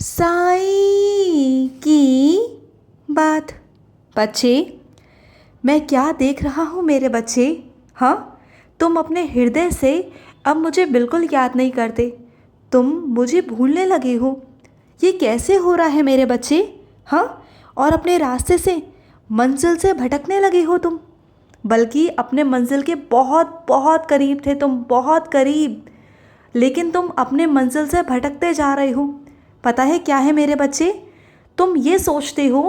साईं की बात। बच्चे, मैं क्या देख रहा हूँ मेरे बच्चे? हाँ, तुम अपने हृदय से अब मुझे बिल्कुल याद नहीं करते। तुम मुझे भूलने लगे हो। ये कैसे हो रहा है मेरे बच्चे? हाँ, और अपने रास्ते से, मंजिल से भटकने लगे हो तुम। बल्कि अपने मंजिल के बहुत बहुत करीब थे तुम, बहुत करीब। लेकिन तुम अपने मंजिल से भटकते जा रहे हो। पता है क्या है मेरे बच्चे? तुम ये सोचते हो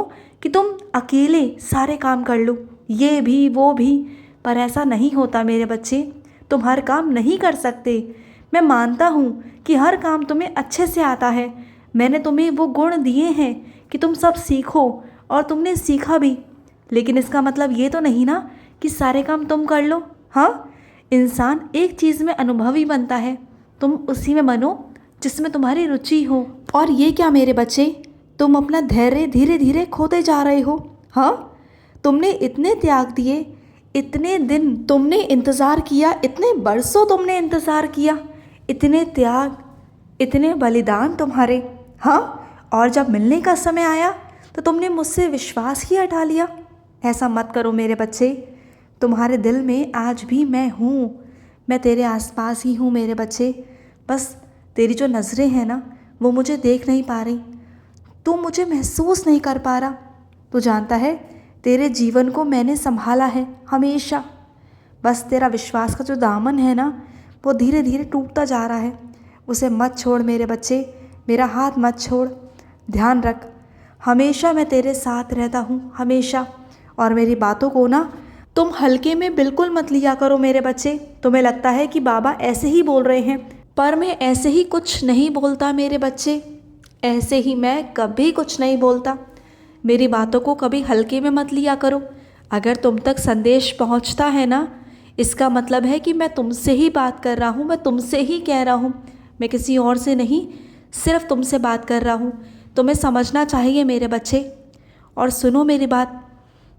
कि तुम अकेले सारे काम कर लो, ये भी वो भी, पर ऐसा नहीं होता मेरे बच्चे। तुम हर काम नहीं कर सकते। मैं मानता हूँ कि हर काम तुम्हें अच्छे से आता है। मैंने तुम्हें वो गुण दिए हैं कि तुम सब सीखो, और तुमने सीखा भी। लेकिन इसका मतलब ये तो नहीं ना कि सारे काम तुम कर लो। हाँ, इंसान एक चीज़ में अनुभवी बनता है। तुम उसी में बनो जिसमें तुम्हारी रुचि हो। और ये क्या मेरे बच्चे, तुम अपना धैर्य धीरे धीरे खोते जा रहे हो। हाँ, तुमने इतने त्याग दिए, इतने दिन तुमने इंतज़ार किया, इतने बरसों तुमने इंतज़ार किया, इतने त्याग, इतने बलिदान तुम्हारे। हाँ, और जब मिलने का समय आया तो तुमने मुझसे विश्वास ही हटा लिया। ऐसा मत करो मेरे बच्चे। तुम्हारे दिल में आज भी मैं हूँ, मैं तेरे आसपास ही हूँ मेरे बच्चे। बस तेरी जो नज़रें हैं ना, वो मुझे देख नहीं पा रही। तू मुझे महसूस नहीं कर पा रहा। तू जानता है, तेरे जीवन को मैंने संभाला है हमेशा। बस तेरा विश्वास का जो दामन है ना, वो धीरे धीरे टूटता जा रहा है। उसे मत छोड़ मेरे बच्चे, मेरा हाथ मत छोड़। ध्यान रख, हमेशा मैं तेरे साथ रहता हूँ, हमेशा। और मेरी बातों को ना तुम हल्के में बिल्कुल मत लिया करो मेरे बच्चे। तुम्हें लगता है कि बाबा ऐसे ही बोल रहे हैं, पर मैं ऐसे ही कुछ नहीं बोलता मेरे बच्चे। ऐसे ही मैं कभी कुछ नहीं बोलता। मेरी बातों को कभी हल्के में मत लिया करो। अगर तुम तक संदेश पहुंचता है ना, इसका मतलब है कि मैं तुमसे ही बात कर रहा हूँ, मैं तुमसे ही कह रहा हूँ। मैं किसी और से नहीं, सिर्फ तुमसे बात कर रहा हूँ। तुम्हें समझना चाहिए मेरे बच्चे। और सुनो मेरी बात,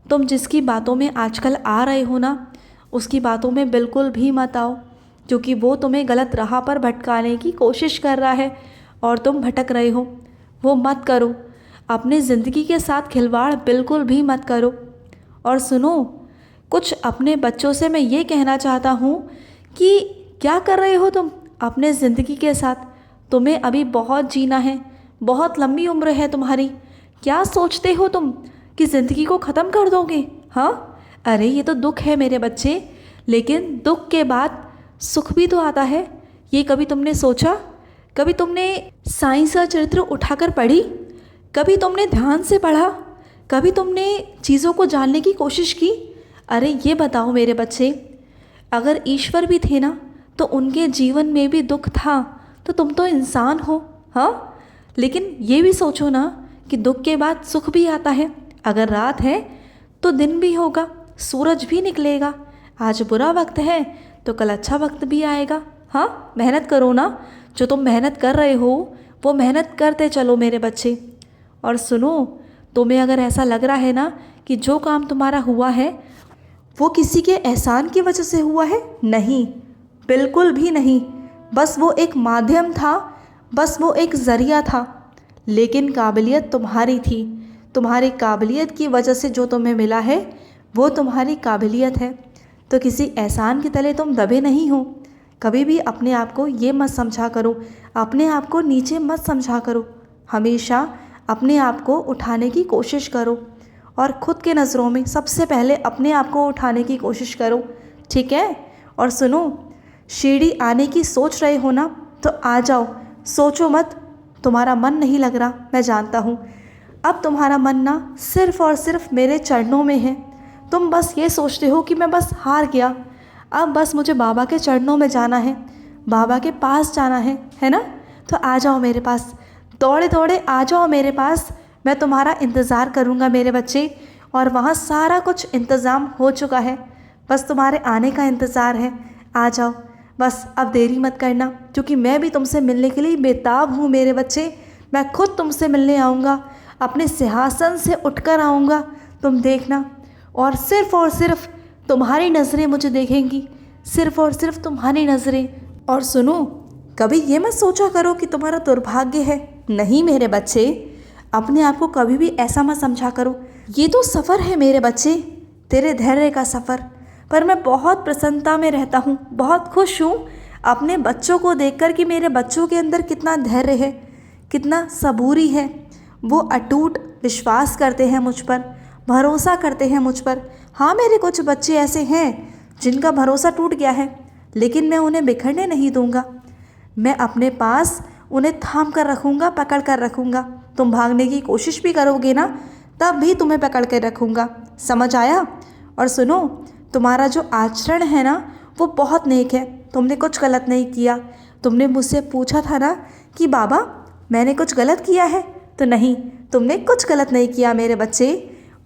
तुम जिसकी बातों में आजकल आ रहे हो ना, उसकी बातों में बिल्कुल भी मत आओ, क्योंकि वो तुम्हें गलत राह पर भटकाने की कोशिश कर रहा है और तुम भटक रहे हो। वो मत करो। अपनी ज़िंदगी के साथ खिलवाड़ बिल्कुल भी मत करो। और सुनो, कुछ अपने बच्चों से मैं ये कहना चाहता हूँ कि क्या कर रहे हो तुम अपने ज़िंदगी के साथ? तुम्हें अभी बहुत जीना है, बहुत लंबी उम्र है तुम्हारी। क्या सोचते हो तुम कि ज़िंदगी को ख़त्म कर दोगे? हाँ, अरे ये तो दुख है मेरे बच्चे, लेकिन दुख के बाद सुख भी तो आता है। ये कभी तुमने सोचा? कभी तुमने साइंस का चरित्र उठाकर पढ़ी? कभी तुमने ध्यान से पढ़ा? कभी तुमने चीज़ों को जानने की कोशिश की? अरे ये बताओ मेरे बच्चे, अगर ईश्वर भी थे ना, तो उनके जीवन में भी दुख था। तो तुम तो इंसान हो। हाँ, लेकिन ये भी सोचो ना कि दुख के बाद सुख भी आता है। अगर रात है तो दिन भी होगा, सूरज भी निकलेगा। आज बुरा वक्त है तो कल अच्छा वक्त भी आएगा। हाँ, मेहनत करो ना। जो तुम मेहनत कर रहे हो वो मेहनत करते चलो मेरे बच्चे। और सुनो, तुम्हें अगर ऐसा लग रहा है ना कि जो काम तुम्हारा हुआ है वो किसी के एहसान की वजह से हुआ है, नहीं, बिल्कुल भी नहीं। बस वो एक माध्यम था, बस वो एक ज़रिया था। लेकिन काबिलियत तुम्हारी थी। तुम्हारी काबिलियत की वजह से जो तुम्हें मिला है वो तुम्हारी काबिलियत है। तो किसी एहसान के तले तुम दबे नहीं हो। कभी भी अपने आप को ये मत समझा करो, अपने आप को नीचे मत समझा करो। हमेशा अपने आप को उठाने की कोशिश करो, और ख़ुद के नज़रों में सबसे पहले अपने आप को उठाने की कोशिश करो, ठीक है? और सुनो, शिरडी आने की सोच रहे हो ना, तो आ जाओ, सोचो मत। तुम्हारा मन नहीं लग रहा, मैं जानता हूँ। अब तुम्हारा मन ना सिर्फ़ और सिर्फ मेरे चरणों में है। तुम बस ये सोचते हो कि मैं बस हार गया, अब बस मुझे बाबा के चरणों में जाना है, बाबा के पास जाना है ना? तो आ जाओ मेरे पास, दौड़े दौड़े आ जाओ मेरे पास। मैं तुम्हारा इंतज़ार करूँगा मेरे बच्चे, और वहाँ सारा कुछ इंतज़ाम हो चुका है। बस तुम्हारे आने का इंतज़ार है। आ जाओ, बस अब देरी मत करना, क्योंकि मैं भी तुमसे मिलने के लिए बेताब हूँ मेरे बच्चे। मैं खुद तुमसे मिलने आऊँगा, अपने सिंहासन से उठकर आऊँगा, तुम देखना। और सिर्फ़ तुम्हारी नज़रें मुझे देखेंगी, सिर्फ़ और सिर्फ तुम्हारी नज़रें। और सुनो, कभी ये मत सोचा करो कि तुम्हारा दुर्भाग्य है। नहीं मेरे बच्चे, अपने आप को कभी भी ऐसा मत समझा करो। ये तो सफ़र है मेरे बच्चे, तेरे धैर्य का सफ़र। पर मैं बहुत प्रसन्नता में रहता हूँ, बहुत खुश हूँ अपने बच्चों को देखकर कि मेरे बच्चों के अंदर कितना धैर्य है, कितना सबूरी है। वो अटूट विश्वास करते हैं मुझ पर, भरोसा करते हैं मुझ पर। हाँ, मेरे कुछ बच्चे ऐसे हैं जिनका भरोसा टूट गया है, लेकिन मैं उन्हें बिखरने नहीं दूंगा। मैं अपने पास उन्हें थाम कर रखूँगा, पकड़ कर रखूँगा। तुम भागने की कोशिश भी करोगे ना, तब भी तुम्हें पकड़ कर रखूँगा। समझ आया? और सुनो, तुम्हारा जो आचरण है ना, वो बहुत नेक है। तुमने कुछ गलत नहीं किया। तुमने मुझसे पूछा था ना कि बाबा मैंने कुछ गलत किया है, तो नहीं, तुमने कुछ गलत नहीं किया मेरे बच्चे।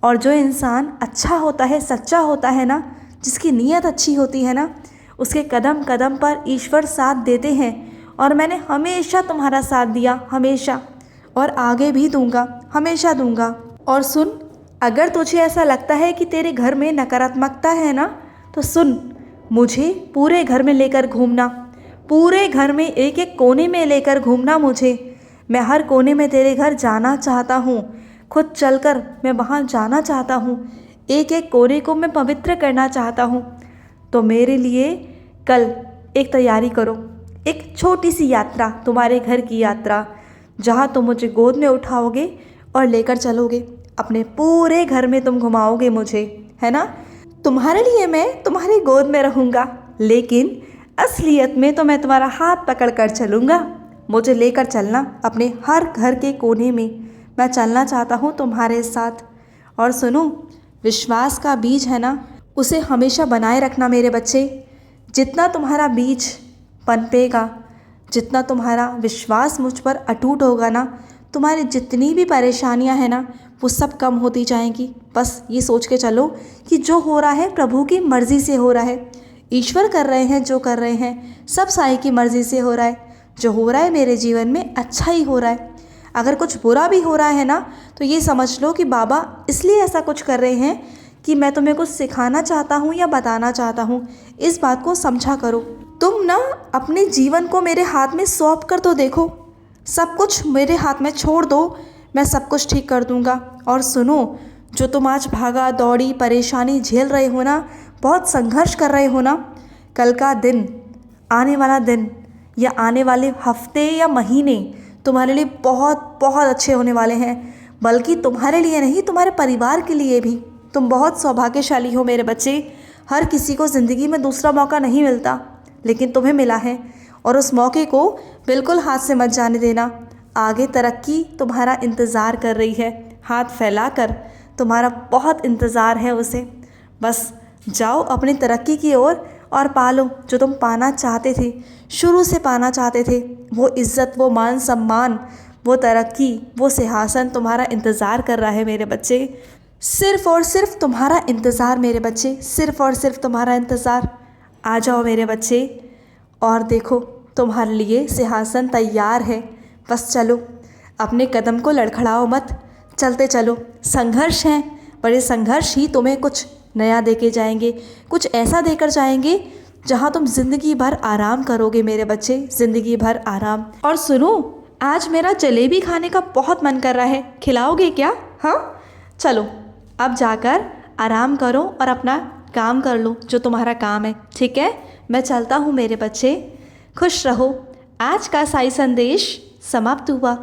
और जो इंसान अच्छा होता है, सच्चा होता है ना, जिसकी नीयत अच्छी होती है ना, उसके कदम कदम पर ईश्वर साथ देते हैं। और मैंने हमेशा तुम्हारा साथ दिया, हमेशा, और आगे भी दूंगा, हमेशा दूंगा। और सुन, अगर तुझे ऐसा लगता है कि तेरे घर में नकारात्मकता है ना, तो सुन, मुझे पूरे घर में लेकर घूमना, पूरे घर में एक एक कोने में लेकर घूमना मुझे। मैं हर कोने में तेरे घर जाना चाहता हूँ, खुद चलकर मैं वहाँ जाना चाहता हूँ। एक एक कोने को मैं पवित्र करना चाहता हूँ। तो मेरे लिए कल एक तैयारी करो, एक छोटी सी यात्रा, तुम्हारे घर की यात्रा, जहाँ तुम मुझे गोद में उठाओगे और लेकर चलोगे। अपने पूरे घर में तुम घुमाओगे मुझे, है ना? तुम्हारे लिए मैं तुम्हारी गोद में रहूँगा, लेकिन असलियत में तो मैं तुम्हारा हाथ पकड़ कर चलूँगा। मुझे लेकर चलना अपने हर घर के कोने में। मैं चलना चाहता हूँ तुम्हारे साथ। और सुनो, विश्वास का बीज है ना, उसे हमेशा बनाए रखना मेरे बच्चे। जितना तुम्हारा बीज पनपेगा, जितना तुम्हारा विश्वास मुझ पर अटूट होगा ना, तुम्हारी जितनी भी परेशानियां हैं ना, वो सब कम होती जाएंगी। बस ये सोच के चलो कि जो हो रहा है प्रभु की मर्ज़ी से हो रहा है। ईश्वर कर रहे हैं जो कर रहे हैं, सब साईं की मर्ज़ी से हो रहा है। जो हो रहा है मेरे जीवन में अच्छा ही हो रहा है। अगर कुछ बुरा भी हो रहा है ना, तो ये समझ लो कि बाबा इसलिए ऐसा कुछ कर रहे हैं कि मैं तुम्हें कुछ सिखाना चाहता हूँ या बताना चाहता हूँ। इस बात को समझा करो। तुम ना अपने जीवन को मेरे हाथ में सौंप कर तो देखो, सब कुछ मेरे हाथ में छोड़ दो, मैं सब कुछ ठीक कर दूँगा। और सुनो, जो तुम आज भागा दौड़ी परेशानी झेल रहे हो ना, बहुत संघर्ष कर रहे हो ना, कल का दिन, आने वाला दिन या आने वाले हफ्ते या महीने तुम्हारे लिए बहुत बहुत अच्छे होने वाले हैं। बल्कि तुम्हारे लिए नहीं, तुम्हारे परिवार के लिए भी। तुम बहुत सौभाग्यशाली हो मेरे बच्चे। हर किसी को ज़िंदगी में दूसरा मौका नहीं मिलता, लेकिन तुम्हें मिला है, और उस मौके को बिल्कुल हाथ से मत जाने देना। आगे तरक्की तुम्हारा इंतज़ार कर रही है, हाथ फैलाकर तुम्हारा बहुत इंतज़ार है उसे। बस जाओ अपनी तरक्की की ओर और पालो जो तुम पाना चाहते थे, शुरू से पाना चाहते थे। वो इज़्ज़त, वो मान सम्मान, वो तरक्की, वो सिंहासन तुम्हारा इंतज़ार कर रहा है मेरे बच्चे। सिर्फ़ और सिर्फ तुम्हारा इंतज़ार मेरे बच्चे, सिर्फ़ और सिर्फ तुम्हारा इंतज़ार। आ जाओ मेरे बच्चे, और देखो तुम्हारे लिए सिंहासन तैयार है। बस चलो, अपने कदम को लड़खड़ाओ मत, चलते चलो। संघर्ष हैं, पर ये संघर्ष ही तुम्हें कुछ नया देके जाएंगे, कुछ ऐसा देकर जाएंगे जहाँ तुम ज़िंदगी भर आराम करोगे मेरे बच्चे, ज़िंदगी भर आराम। और सुनो, आज मेरा जलेबी खाने का बहुत मन कर रहा है, खिलाओगे क्या? हाँ, चलो अब जाकर आराम करो और अपना काम कर लो जो तुम्हारा काम है, ठीक है? मैं चलता हूँ मेरे बच्चे, खुश रहो। आज का साई संदेश समाप्त हुआ।